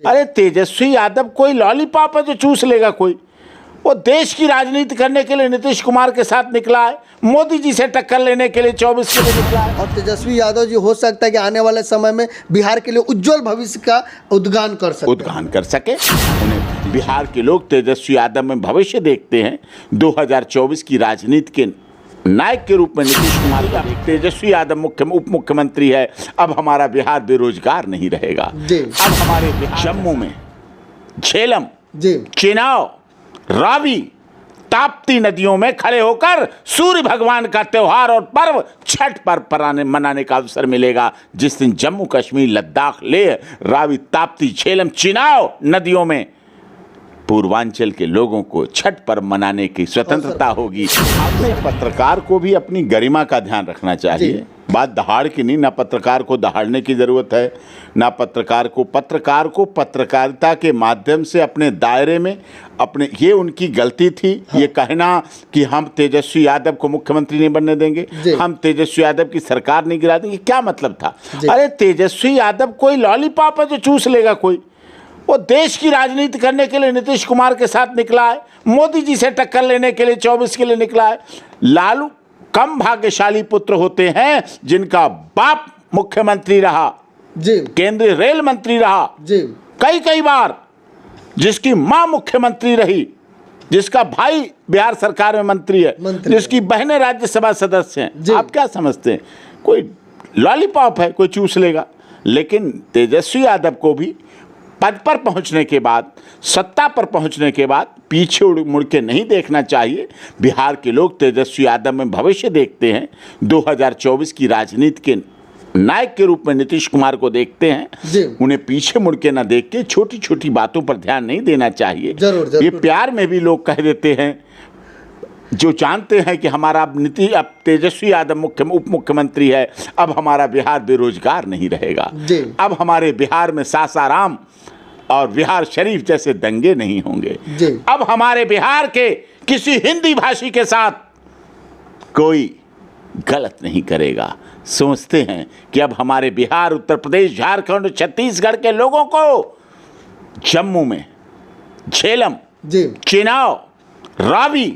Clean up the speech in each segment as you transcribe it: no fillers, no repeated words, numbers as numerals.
अरे तेजस्वी यादव कोई लॉलीपॉप है जो चूस लेगा कोई? वो देश की राजनीति करने के लिए नीतीश कुमार के साथ निकला है, मोदी जी से टक्कर लेने के लिए 24 के लिए निकला है। और तेजस्वी यादव जी हो सकता है कि आने वाले समय में बिहार के लिए उज्जवल भविष्य का उद्गान कर सके। उन्हें बिहार के लोग तेजस्वी यादव में भविष्य देखते हैं। 2024 की राजनीति के नायक के रूप में नीतीश कुमार का तेजस्वी यादव उप मुख्यमंत्री है। अब हमारा बिहार बेरोजगार नहीं रहेगा। अब हमारे जम्मू में झेलम, चिनाव, रावी, ताप्ती नदियों में खड़े होकर सूर्य भगवान का त्योहार और पर्व छठ पर्व मनाने का अवसर मिलेगा। जिस दिन जम्मू कश्मीर, लद्दाख, लेह, रावी, ताप्ती, झेलम, चिनाव नदियों में पूर्वांचल के लोगों को छठ पर्व मनाने की स्वतंत्रता होगी। अपने पत्रकार को भी अपनी गरिमा का ध्यान रखना चाहिए। बात दहाड़ की नहीं, ना पत्रकार को दहाड़ने की ज़रूरत है, ना पत्रकार को पत्रकारिता के माध्यम से अपने दायरे में अपने, ये उनकी गलती थी। ये कहना कि हम तेजस्वी यादव को मुख्यमंत्री नहीं बनने देंगे, हम तेजस्वी यादव की सरकार नहीं गिरा देंगे, क्या मतलब था? अरे तेजस्वी यादव कोई लॉलीपॉप है जो चूस लेगा कोई? वो देश की राजनीति करने के लिए नीतीश कुमार के साथ निकला है, मोदी जी से टक्कर लेने के लिए 24 के लिए निकला है। लालू कम भाग्यशाली पुत्र होते हैं जिनका बाप मुख्यमंत्री रहा, केंद्रीय रेल मंत्री रहा कई बार, जिसकी मां मुख्यमंत्री रही, जिसका भाई बिहार सरकार में मंत्री है, जिसकी बहनें राज्यसभा सदस्य हैं। आप क्या समझते हैं कोई लॉलीपॉप है कोई चूस लेगा? लेकिन तेजस्वी यादव को भी पद पर पहुंचने के बाद, सत्ता पर पहुंचने के बाद पीछे मुड़ के नहीं देखना चाहिए। बिहार के लोग तेजस्वी यादव में भविष्य देखते हैं। 2024 की राजनीति के नायक के रूप में नीतीश कुमार को देखते हैं। उन्हें पीछे मुड़ के ना देख के छोटी छोटी बातों पर ध्यान नहीं देना चाहिए। ये प्यार में भी लोग कह देते हैं, जो जानते हैं कि हमारा अब तेजस्वी यादव उप मुख्यमंत्री है, अब हमारा बिहार बेरोजगार नहीं रहेगा, अब हमारे बिहार में सासाराम और बिहार शरीफ जैसे दंगे नहीं होंगे, अब हमारे बिहार के किसी हिंदी भाषी के साथ कोई गलत नहीं करेगा। सोचते हैं कि अब हमारे बिहार, उत्तर प्रदेश, झारखंड, छत्तीसगढ़ के लोगों को जम्मू में झेलम, चिनाव, रावी,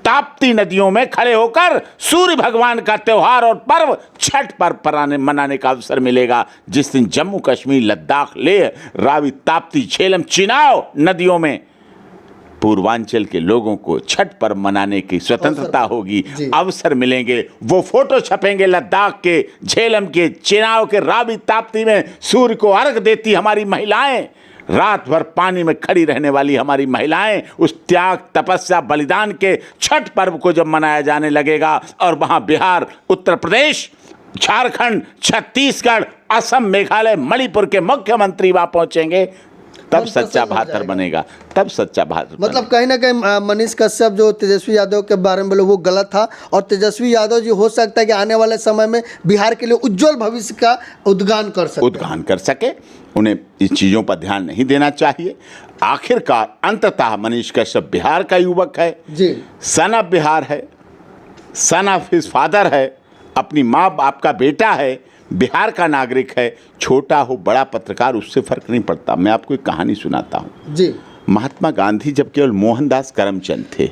ताप्ती नदियों में खड़े होकर सूर्य भगवान का त्योहार और पर्व छठ पर्व मनाने का अवसर मिलेगा। जिस दिन जम्मू कश्मीर, लद्दाख, लेह, रावी, ताप्ती, झेलम, चिनाव नदियों में पूर्वांचल के लोगों को छठ पर्व मनाने की स्वतंत्रता होगी, अवसर मिलेंगे। वो फोटो छपेंगे लद्दाख के, झेलम के, चिनाव के, रावी, ताप्ती में सूर्य को अर्घ देती हमारी महिलाएं, रात भर पानी में खड़ी रहने वाली हमारी महिलाएं उस त्याग, तपस्या, बलिदान के छठ पर्व को जब मनाया जाने लगेगा और वहां बिहार, उत्तर प्रदेश, झारखंड, छत्तीसगढ़, असम, मेघालय, मणिपुर के मुख्यमंत्री वहां पहुंचेंगे, तब सच्चा भारत बनेगा, तब सच्चा भारत। मतलब कहीं ना कहीं मनीष कश्यप जो तेजस्वी यादव के बारे में बोले वो गलत था, और तेजस्वी यादव जी हो सकता है कि आने वाले समय में बिहार के लिए उज्जवल भविष्य का उद्गान कर सके। उन्हें इस चीज़ों पर ध्यान नहीं देना चाहिए। आखिरकार अंततः मनीष कश्यप बिहार का युवक है, सन ऑफ बिहार है, सन ऑफ हिज फादर है, अपनी माँ बाप का बेटा है, बिहार का नागरिक है। छोटा हो बड़ा पत्रकार, उससे फर्क नहीं पड़ता। मैं आपको एक कहानी सुनाता हूँ। महात्मा गांधी जब केवल मोहनदास करमचंद थे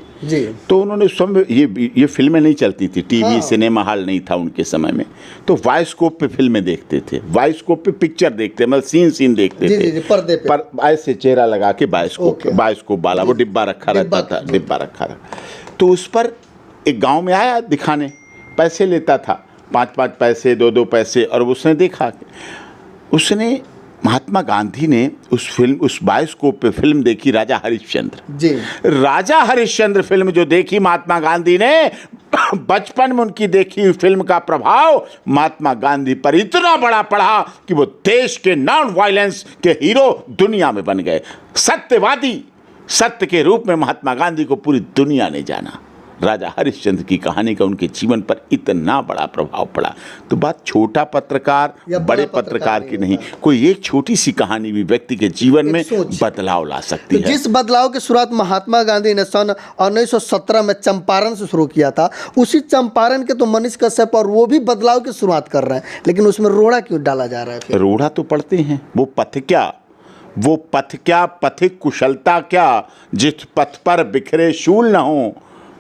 तो उन्होंने उस समय ये फिल्में नहीं चलती थी, टीवी सिनेमा हॉल नहीं था उनके समय में, तो वाइस्कोप पे फिल्में देखते थे, वाइस्कोप पे पिक्चर देखते, मतलब सीन देखते थे, पर्दे पे पर ऐसे चेहरा लगा के वाइस्कोप वाला वो डिब्बा रखा रहता था। तो उस पर एक गाँव में आया दिखाने, पैसे लेता था, 5-5 पैसे, 2-2 पैसे, और उसने देखा, उसने महात्मा गांधी ने उस बाइस्कोप पे फिल्म देखी, राजा हरिश्चंद्र। राजा हरिश्चंद्र फिल्म जो देखी महात्मा गांधी ने, बचपन में उनकी देखी हुई फिल्म का प्रभाव महात्मा गांधी पर इतना बड़ा पड़ा कि वो देश के नॉन वायलेंस के हीरो दुनिया में बन गए। सत्यवादी, सत्य के रूप में महात्मा गांधी को पूरी दुनिया ने जाना। राजा हरिश्चंद्र की कहानी का उनके जीवन पर इतना बड़ा प्रभाव पड़ा। तो बात छोटा पत्रकार या बड़े पत्रकार की नहीं, कोई एक छोटी सी कहानी भी व्यक्ति के जीवन में बदलाव ला सकती है। जिस बदलाव की शुरुआत महात्मा गांधी ने सन 1917 में चंपारण से शुरू किया था, उसी चंपारण के तो मनीष कश्यप और वो भी बदलाव की शुरुआत कर रहे हैं, लेकिन उसमें रोड़ा क्यों डाला जा रहा है? रोड़ा तो पड़ते हैं, वो पथ क्या, वो पथ क्या, पथिक कुशलता क्या, जिस पथ पर बिखरे शूल न हो।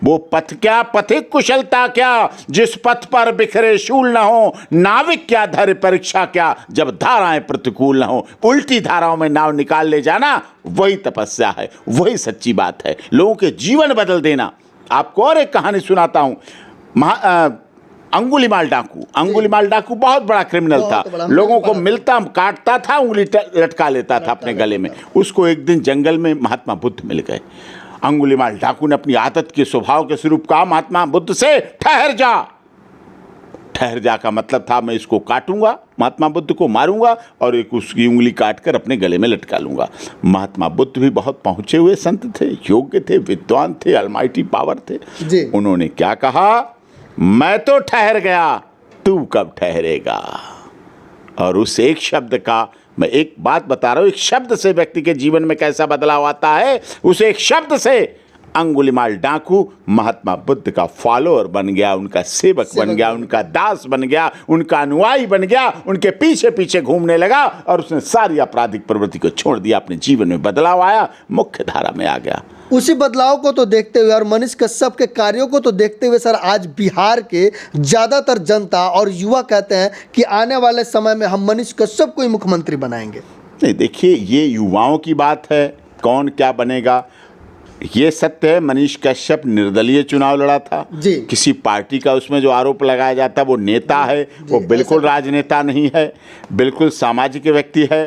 वो पथ क्या, पथिक कुशलता क्या, जिस पथ पर बिखरे शूल न हो। नाविक क्या, धैर्य परीक्षा क्या, जब धाराएं प्रतिकूल न हो। उल्टी धाराओं में नाव निकाल ले जाना, वही तपस्या है, वही सच्ची बात है, लोगों के जीवन बदल देना। आपको और एक कहानी सुनाता हूँ। अंगुलीमाल डाकू बहुत बड़ा क्रिमिनल था। लोगों को मिलता, काटता था, उंगली लटका लेता था अपने गले में। उसको एक दिन जंगल में महात्मा बुद्ध मिल गए। अंगुलीमाल डाकू ने अपनी आदत के स्वभाव के स्वरूप कहा महात्मा बुद्ध से, ठहर जा। ठहर जा का मतलब था मैं इसको काटूंगा, महात्मा बुद्ध को मारूंगा और एक उसकी उंगली काटकर अपने गले में लटका लूंगा। महात्मा बुद्ध भी बहुत पहुंचे हुए संत थे, योग्य थे, विद्वान थे, अलमाइटी पावर थे जी। उन्होंने क्या कहा, मैं तो ठहर गया, तू कब ठहरेगा। और उस एक शब्द का, मैं एक बात बता रहा हूं, एक शब्द से व्यक्ति के जीवन में कैसा बदलाव आता है। उस एक शब्द से अंगुलीमाल डाकू महात्मा बुद्ध का फॉलोअर बन गया, उनका सेवक बन गया, उनका दास बन गया, उनका अनुयायी बन गया, उनके पीछे पीछे घूमने लगा और उसने सारी आपराधिक प्रवृत्ति को छोड़ दिया। अपने जीवन में बदलाव आया, मुख्य धारा में आ गया। उसी बदलाव को तो देखते हुए और मनीष कश्यप के कार्यों को तो देखते हुए सर, आज बिहार के ज़्यादातर जनता और युवा कहते हैं कि आने वाले समय में हम मनीष कश्यप को ही मुख्यमंत्री बनाएंगे। नहीं, देखिए ये युवाओं की बात है, कौन क्या बनेगा ये सत्य है। मनीष कश्यप निर्दलीय चुनाव लड़ा था जी। किसी पार्टी का उसमें जो आरोप लगाया जाता है वो नेता है, वो बिल्कुल राजनेता नहीं है, बिल्कुल सामाजिक व्यक्ति है।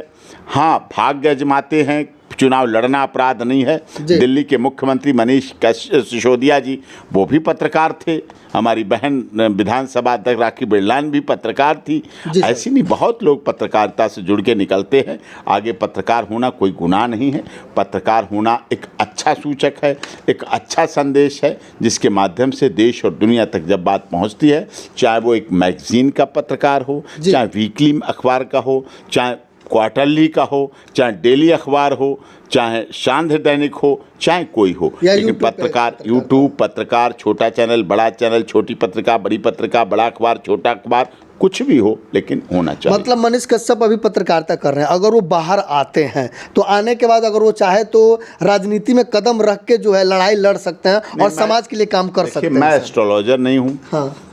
हाँ, भाग्य अजमाते हैं, चुनाव लड़ना अपराध नहीं है। दिल्ली के मुख्यमंत्री मनीष सिसोदिया जी वो भी पत्रकार थे, हमारी बहन विधानसभा अध्यक्ष राखी बिरलान भी पत्रकार थी। ऐसी नहीं, बहुत लोग पत्रकारिता से जुड़ के निकलते हैं। आगे पत्रकार होना कोई गुनाह नहीं है, पत्रकार होना एक अच्छा सूचक है, एक अच्छा संदेश है जिसके माध्यम से देश और दुनिया तक जब बात पहुंचती है, चाहे वो एक मैगजीन का पत्रकार हो, चाहे वीकली अखबार का हो, चाहे क्वार्टरली का हो, चाहे डेली अखबार हो, चाहे शांत दैनिक हो, चाहे कोई हो, लेकिन पत्रकार, यूट्यूब पत्रकार, छोटा चैनल, बड़ा चैनल, छोटी पत्रिका, बड़ी पत्रिका, बड़ा अखबार, छोटा अखबार, कुछ भी हो लेकिन होना चाहिए। मतलब मनीष कश्यप अभी पत्रकारिता कर रहे हैं, अगर वो बाहर आते हैं तो आने के बाद अगर वो चाहे तो राजनीति में कदम रख के जो है लड़ाई लड़ सकते हैं और समाज के लिए काम कर सकते हैं। मैं एस्ट्रोलॉजर नहीं हूँ,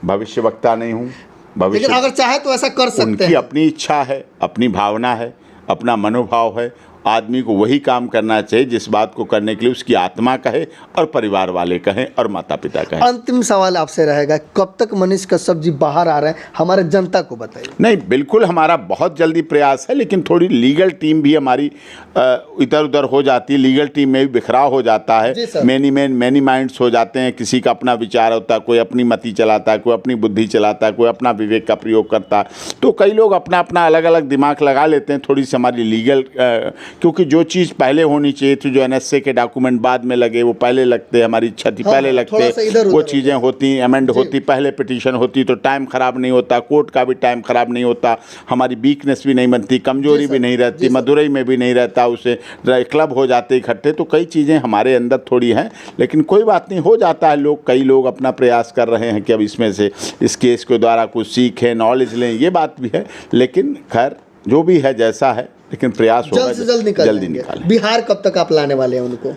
भविष्यवक्ता नहीं हूँ, लेकिन अगर चाहे तो ऐसा कर सकते हैं। उनकी अपनी इच्छा है, अपनी भावना है, अपना मनोभाव है। आदमी को वही काम करना चाहिए जिस बात को करने के लिए उसकी आत्मा कहे और परिवार वाले कहें और माता पिता कहें। अंतिम सवाल आपसे रहेगा, कब तक मनीष कश्यप जी बाहर आ रहे हैं, हमारे जनता को बताइए। नहीं, बिल्कुल हमारा बहुत जल्दी प्रयास है, लेकिन थोड़ी लीगल टीम भी हमारी इधर उधर हो जाती है, लीगल टीम में भी बिखराव हो जाता है, मैनी माइंड्स हो जाते हैं। किसी का अपना विचार होता है, कोई अपनी मति चलाता है, कोई अपनी बुद्धि चलाता है, कोई अपना विवेक का प्रयोग करता है, तो कई लोग अपना अपना अलग अलग दिमाग लगा लेते हैं। थोड़ी सी हमारी लीगल, क्योंकि जो चीज़ पहले होनी चाहिए थी, जो एनएसए के डॉक्यूमेंट बाद में लगे वो पहले लगते, हमारी इच्छा थी पहले लगते, वो चीज़ें होती, अमेंड होती, पहले पिटीशन होती तो टाइम ख़राब नहीं होता, कोर्ट का भी टाइम ख़राब नहीं होता, हमारी वीकनेस भी नहीं बनती, कमजोरी भी नहीं रहती, मदुरई में भी नहीं रहता, उसे क्लब हो जाते इकट्ठे। तो कई चीज़ें हमारे अंदर थोड़ी हैं, लेकिन कोई बात नहीं, हो जाता है। लोग, कई लोग अपना प्रयास कर रहे हैं कि अब इसमें से इस केस के द्वारा कुछ सीखें, नॉलेज लें, ये बात भी है। लेकिन खैर जो भी है जैसा है, लेकिन प्रयास होगा जल्द से जल्दी निकालें। बिहार कब तक आप लाने वाले हैं उनको?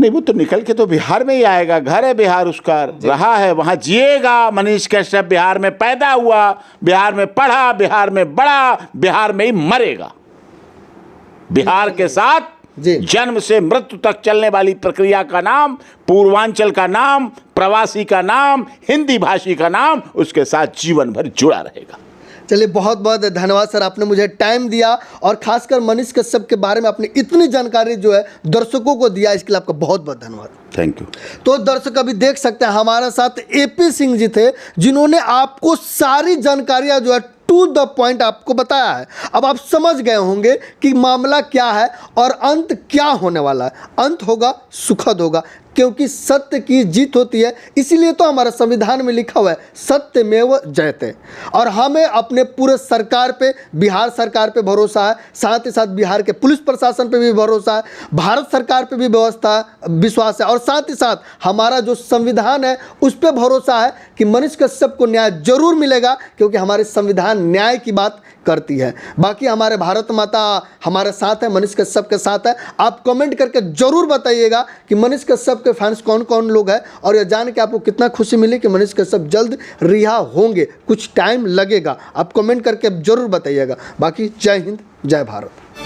नहीं, वो तो निकल के तो बिहार में ही आएगा, घर है बिहार उसका, रहा है, वहाँ जिएगा। मनीष कश्यप बिहार में पैदा हुआ, बिहार में पढ़ा, बिहार में बड़ा, बिहार में ही मरेगा। बिहार के साथ जन्म से मृत्यु तक चलने वाली प्रक्रिया का नाम, पूर्वांचल का नाम, प्रवासी का नाम, हिंदी भाषी का नाम उसके साथ जीवन भर जुड़ा रहेगा। चलिए, बहुत बहुत धन्यवाद सर, आपने मुझे टाइम दिया और खासकर मनीष कश्यप के बारे में आपने इतनी जानकारी जो है दर्शकों को दिया, इसके लिए आपका बहुत बहुत धन्यवाद। Thank you. तो दर्शक अभी देख सकते हैं हमारे साथ एपी सिंह जी थे, जिन्होंने आपको सारी जानकारियां जो है टू द पॉइंट आपको बताया है। अब आप समझ गए होंगे कि मामला क्या है और अंत क्या होने वाला है। अंत होगा, सुखद होगा, क्योंकि सत्य की जीत होती है। इसीलिए तो हमारे संविधान में लिखा हुआ है सत्यमेव जयते। और हमें अपने पूरे सरकार पे, बिहार सरकार पे भरोसा है, साथ ही साथ बिहार के पुलिस प्रशासन पे भी भरोसा है, भारत सरकार पे भी विश्वास है, और साथ ही साथ हमारा जो संविधान है उस पर भरोसा है कि मनीष कश्यप को न्याय जरूर मिलेगा, क्योंकि हमारे संविधान न्याय की बात करती है। बाकी हमारे भारत माता हमारे साथ है, मनीष कश्यप के साथ है। आप कमेंट करके जरूर बताइएगा कि मनीष कश्यप के फैंस कौन कौन लोग हैं, और यह जान के आपको कितना खुशी मिली कि मनीष कश्यप जल्द रिहा होंगे, कुछ टाइम लगेगा। आप कमेंट करके जरूर बताइएगा। बाकी जय हिंद, जय भारत।